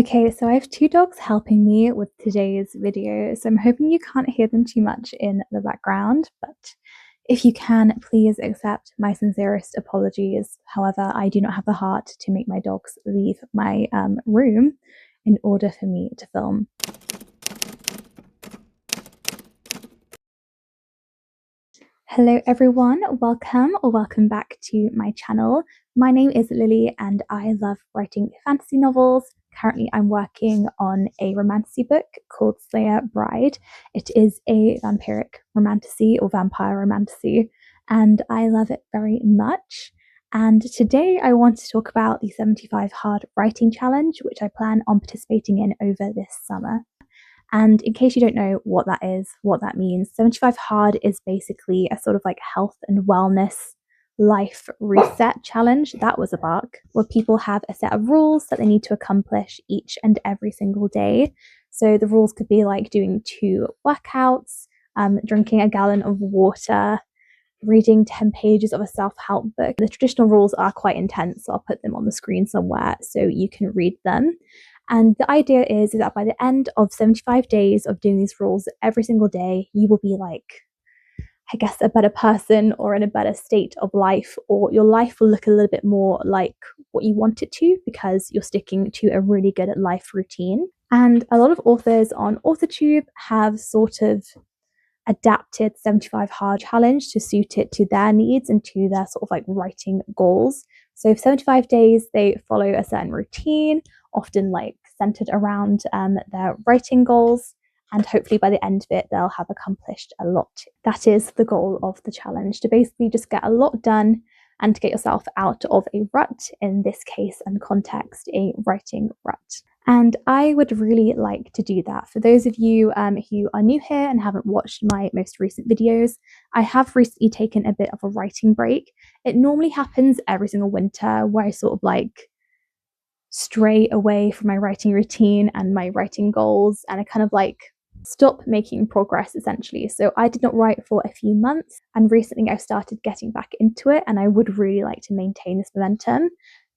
Okay, so I have two dogs helping me with today's video, so I'm hoping you can't hear them too much in the background, but if you can, please accept my sincerest apologies. However, I do not have the heart to make my dogs leave my room in order for me to film. Hello everyone, welcome or welcome back to my channel. My name is Lily and I love writing fantasy novels. Currently I'm working on a romantasy book called Slayer Bride. It is a vampiric romantasy or vampire romantasy and I love it very much. And today I want to talk about the 75 Hard Writing Challenge, which I plan on participating in over this summer. And in case you don't know what that is, what that means, 75 Hard is basically a sort of like health and wellness life reset challenge. That was a bark, where people have a set of rules that they need to accomplish each and every single day. So the rules could be like doing 2 workouts, drinking a gallon of water, reading 10 pages of a self-help book. The traditional rules are quite intense, so I'll put them on the screen somewhere so you can read them. And the idea is that by the end of 75 days of doing these rules every single day, you will be like, I guess, a better person or in a better state of life, or your life will look a little bit more like what you want it to because you're sticking to a really good life routine. And a lot of authors on AuthorTube have sort of adapted 75 Hard Challenge to suit it to their needs and to their sort of like writing goals. So 75 days, they follow a certain routine, often like centered around their writing goals. And hopefully by the end of it, they'll have accomplished a lot. That is the goal of the challenge, to basically just get a lot done and to get yourself out of a rut, in this case and context, a writing rut. And I would really like to do that. For those of you who are new here and haven't watched my most recent videos, I have recently taken a bit of a writing break. It normally happens every single winter where I sort of like stray away from my writing routine and my writing goals, and I kind of like stop making progress essentially. So I did not write for a few months, and recently I've started getting back into it, and I would really like to maintain this momentum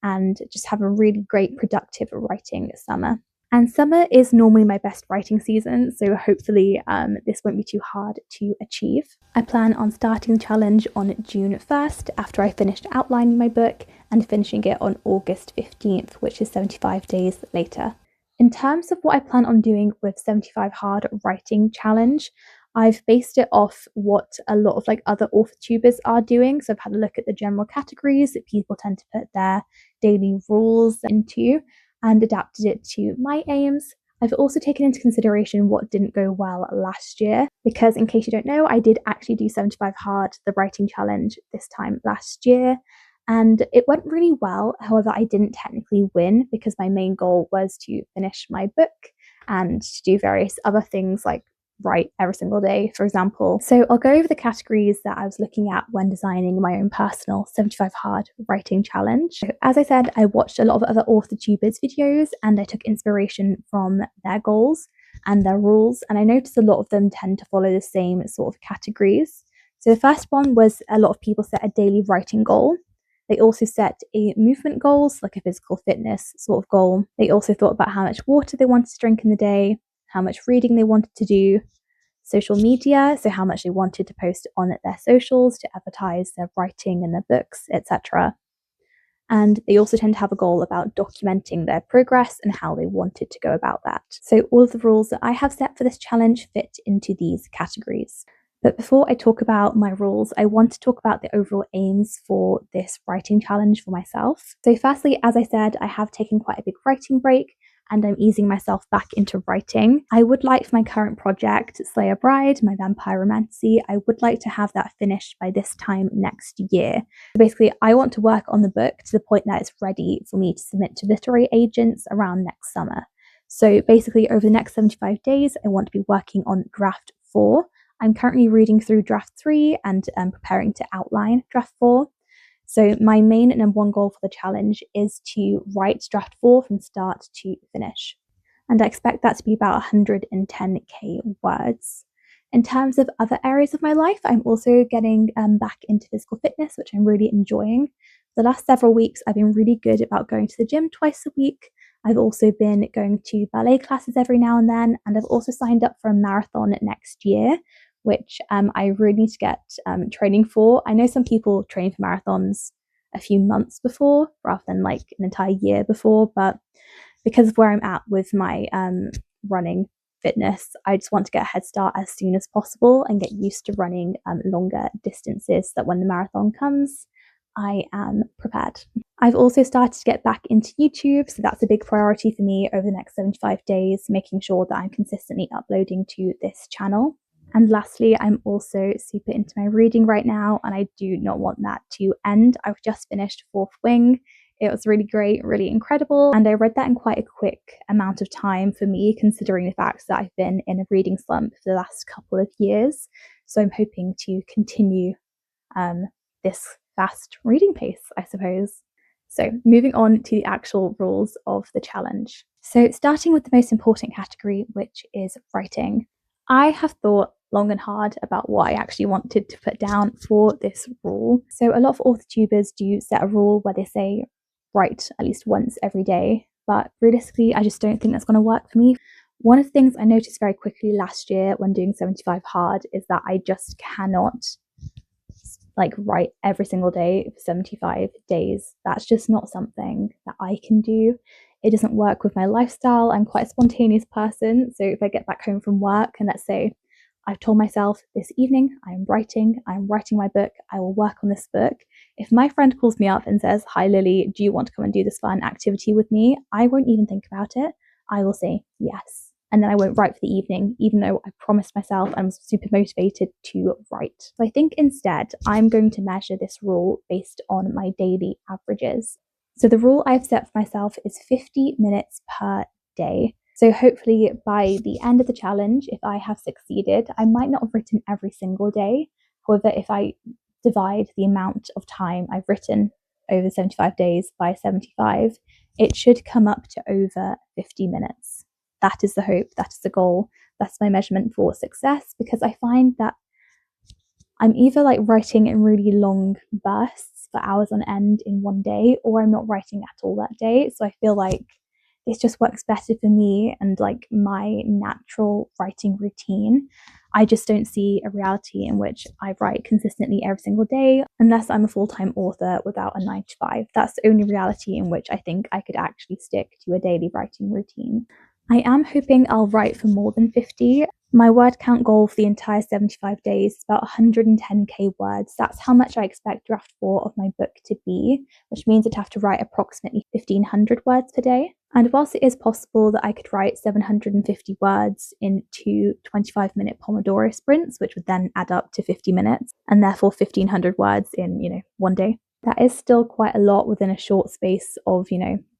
and just have a really great productive writing summer. And summer is normally my best writing season, so hopefully this won't be too hard to achieve. I plan on starting the challenge on June 1st after I finished outlining my book and finishing it on August 15th, which is 75 days later. In terms of what I plan on doing with 75 Hard Writing Challenge, I've based it off what a lot of like other author-tubers are doing. So I've had a look at the general categories that people tend to put their daily rules into and adapted it to my aims. I've also taken into consideration what didn't go well last year, because in case you don't know, I did actually do 75 Hard, the writing challenge, this time last year. And it went really well. However, I didn't technically win because my main goal was to finish my book and to do various other things like write every single day, for example. So I'll go over the categories that I was looking at when designing my own personal 75 Hard Writing Challenge. So, as I said, I watched a lot of other author-tubers videos and I took inspiration from their goals and their rules, and I noticed a lot of them tend to follow the same sort of categories. So the first one was a lot of people set a daily writing goal. They also set a movement goal, so like a physical fitness sort of goal. They also thought about how much water they wanted to drink in the day, how much reading they wanted to do, social media, so how much they wanted to post on their socials to advertise their writing and their books, etc. And they also tend to have a goal about documenting their progress and how they wanted to go about that. So all of the rules that I have set for this challenge fit into these categories. But before I talk about my rules, I want to talk about the overall aims for this writing challenge for myself. So firstly, as I said, I have taken quite a big writing break and I'm easing myself back into writing. I would like for my current project, Slayer Bride, my vampire romantasy, I would like to have that finished by this time next year. So basically, I want to work on the book to the point that it's ready for me to submit to literary agents around next summer. So basically, over the next 75 days, I want to be working on draft 4. I'm currently reading through draft 3 and preparing to outline draft 4. So my main number one goal for the challenge is to write draft 4 from start to finish. And I expect that to be about 110k words. In terms of other areas of my life, I'm also getting back into physical fitness, which I'm really enjoying. The last several weeks, I've been really good about going to the gym twice a week. I've also been going to ballet classes every now and then, and I've also signed up for a marathon next year, which I really need to get training for. I know some people train for marathons a few months before rather than like an entire year before, but because of where I'm at with my running fitness, I just want to get a head start as soon as possible and get used to running longer distances so that when the marathon comes, I am prepared. I've also started to get back into YouTube, so that's a big priority for me over the next 75 days, making sure that I'm consistently uploading to this channel. And lastly, I'm also super into my reading right now, and I do not want that to end. I've just finished Fourth Wing. It was really great, really incredible, and I read that in quite a quick amount of time for me, considering the fact that I've been in a reading slump for the last couple of years. So I'm hoping to continue this fast reading pace, I suppose. So moving on to the actual rules of the challenge. So starting with the most important category, which is writing. I have thought long and hard about what I actually wanted to put down for this rule. So a lot of author tubers do set a rule where they say write at least once every day, but realistically, I just don't think that's going to work for me. One of the things I noticed very quickly last year when doing 75 hard is that I just cannot like write every single day for 75 days. That's just not something that I can do. It doesn't work with my lifestyle. I'm quite a spontaneous person. So if I get back home from work and let's say I've told myself this evening I'm writing my book, I will work on this book. If my friend calls me up and says, "Hi Lily, do you want to come and do this fun activity with me?" I won't even think about it. I will say yes. And then I won't write for the evening, even though I promised myself I'm super motivated to write. So I think instead I'm going to measure this rule based on my daily averages. So the rule I've set for myself is 50 minutes per day. So hopefully by the end of the challenge, if I have succeeded, I might not have written every single day. However, if I divide the amount of time I've written over 75 days by 75, it should come up to over 50 minutes. That is the hope, that is the goal, that's my measurement for success, because I find that I'm either like writing in really long bursts for hours on end in one day, or I'm not writing at all that day. So I feel like this just works better for me and like my natural writing routine. I just don't see a reality in which I write consistently every single day unless I'm a full-time author without a 9 to 5. That's the only reality in which I think I could actually stick to a daily writing routine. I am hoping I'll write for more than 50. My word count goal for the entire 75 days is about 110k words. That's how much I expect draft 4 of my book to be, which means I'd have to write approximately 1500 words per day. And whilst it is possible that I could write 750 words in 2 25-minute Pomodoro sprints, which would then add up to 50 minutes, and therefore 1500 words in, one day, that is still quite a lot within a short space of,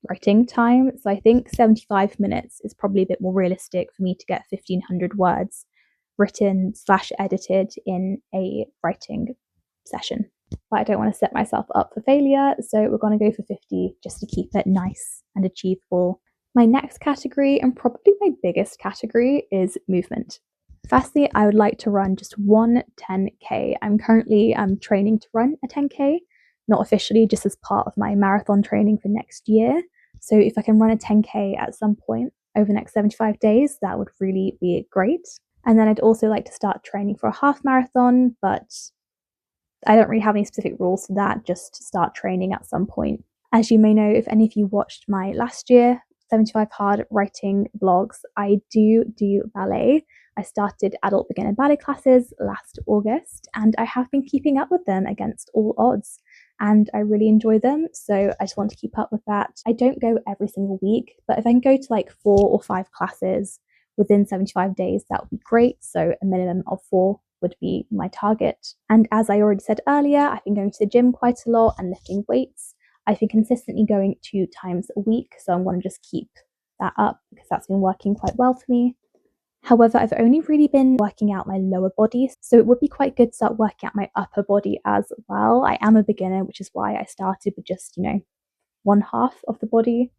writing time. So I think 75 minutes is probably a bit more realistic for me to get 1500 words written / edited in a writing session. But I don't want to set myself up for failure, so we're going to go for 50 just to keep it nice and achievable. My next category, and probably my biggest category, is movement. Firstly, I would like to run just one 10k. I'm currently training to run a 10k, not officially, just as part of my marathon training for next year. So if I can run a 10k at some point over the next 75 days, that would really be great. And then I'd also like to start training for a half marathon, but I don't really have any specific rules for that, just start training at some point. As you may know, if any of you watched my last year 75 hard writing vlogs, I do ballet. I started adult beginner ballet classes last August, and I have been keeping up with them against all odds, and I really enjoy them, so I just want to keep up with that. I don't go every single week, but if I can go to like 4 or 5 classes within 75 days, that would be great. So a minimum of 4 would be my target. And as I already said earlier, I've been going to the gym quite a lot and lifting weights. I've been consistently going 2 times a week, so I'm going to just keep that up because that's been working quite well for me. However, I've only really been working out my lower body, so it would be quite good to start working out my upper body as well. I am a beginner, which is why I started with just, one half of the body.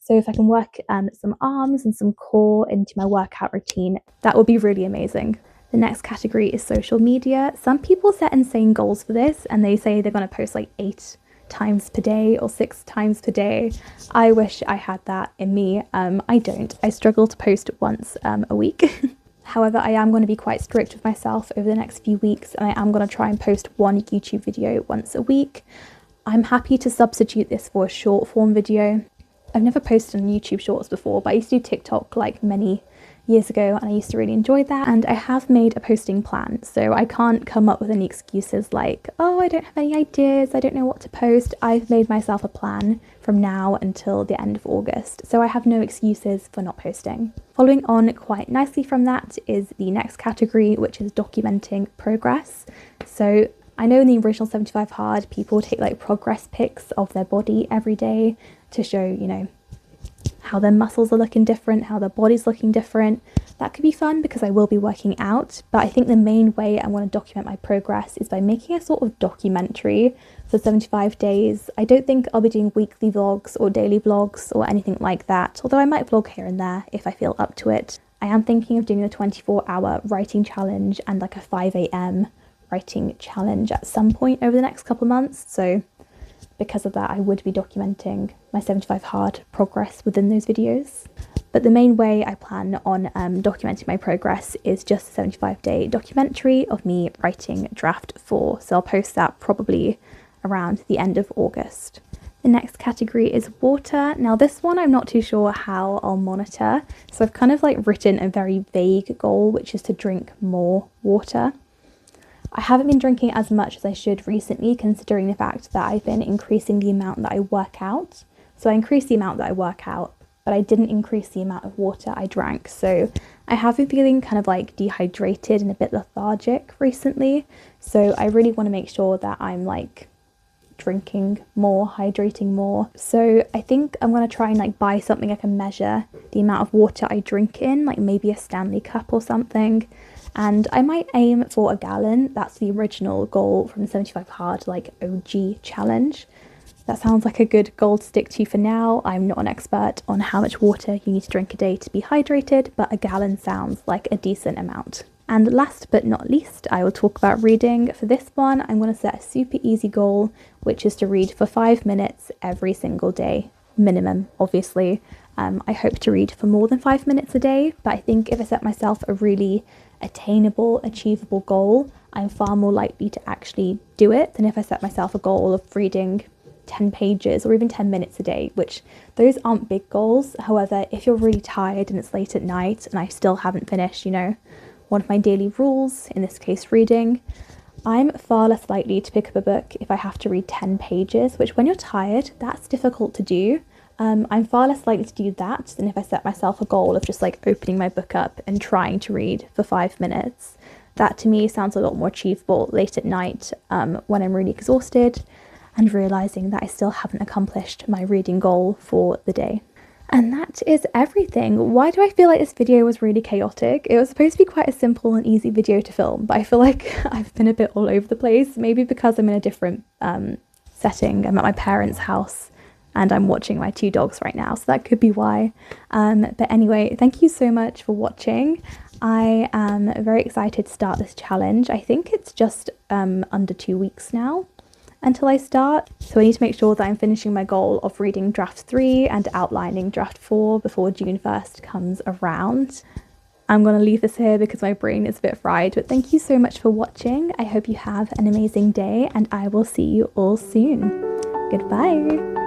So if I can work some arms and some core into my workout routine, that would be really amazing. The next category is social media. Some people set insane goals for this and they say they're going to post like 8 times per day or 6 times per day. I wish I had that in me. I don't. I struggle to post once a week. However, I am going to be quite strict with myself over the next few weeks, and I am going to try and post one YouTube video once a week. I'm happy to substitute this for a short form video. I've never posted on YouTube Shorts before, but I used to do TikTok like many years ago, and I used to really enjoy that. And I have made a posting plan, so I can't come up with any excuses like, oh, I don't have any ideas, I don't know what to post. I've made myself a plan from now until the end of August, so I have no excuses for not posting. Following on quite nicely from that is the next category, which is documenting progress. So I know in the original 75 Hard, people take like progress pics of their body every day to show, you know, how their muscles are looking different, how their body's looking different. That could be fun because I will be working out, but I think the main way I want to document my progress is by making a sort of documentary for 75 days. I don't think I'll be doing weekly vlogs or daily vlogs or anything like that, although I might vlog here and there if I feel up to it. I am thinking of doing a 24-hour writing challenge and like a 5 a.m. writing challenge at some point over the next couple of months, so because of that I would be documenting my 75 Hard progress within those videos. But the main way I plan on documenting my progress is just a 75-day documentary of me writing draft 4, so I'll post that probably around the end of August. The next category is water. Now this one I'm not too sure how I'll monitor, so I've kind of like written a very vague goal, which is to drink more water. I haven't been drinking as much as I should recently, considering the fact that I've been increasing the amount that I work out. So I increased the amount that I work out, but I didn't increase the amount of water I drank. So I have been feeling kind of like dehydrated and a bit lethargic recently. So I really want to make sure that I'm like drinking more, hydrating more. So I think I'm going to try and like buy something I can measure the amount of water I drink in, like maybe a Stanley cup or something. And I might aim for a gallon. That's the original goal from the 75 Hard like OG challenge. That sounds like a good goal to stick to for now. I'm not an expert on how much water you need to drink a day to be hydrated, but a gallon sounds like a decent amount. And last but not least, I will talk about reading. For this one, I'm going to set a super easy goal, which is to read for 5 minutes every single day, minimum, obviously. I hope to read for more than 5 minutes a day, but I think if I set myself a really attainable, achievable goal, I'm far more likely to actually do it than if I set myself a goal of reading 10 pages or even 10 minutes a day, which those aren't big goals. However, if you're really tired and it's late at night and I still haven't finished, you know, one of my daily rules, in this case reading, I'm far less likely to pick up a book if I have to read 10 pages, which when you're tired, that's difficult to do. I'm far less likely to do that than if I set myself a goal of just like opening my book up and trying to read for 5 minutes. That to me sounds a lot more achievable late at night when I'm really exhausted and realising that I still haven't accomplished my reading goal for the day. And that is everything. Why do I feel like this video was really chaotic? It was supposed to be quite a simple and easy video to film, but I feel like I've been a bit all over the place, maybe because I'm in a different setting. I'm at my parents' house and I'm watching my 2 dogs right now, so that could be why. But anyway, thank you so much for watching. I am very excited to start this challenge. I think it's just under 2 weeks now until I start, so I need to make sure that I'm finishing my goal of reading draft 3 and outlining draft 4 before June 1st comes around. I'm going to leave this here because my brain is a bit fried, but thank you so much for watching. I hope you have an amazing day and I will see you all soon. Goodbye.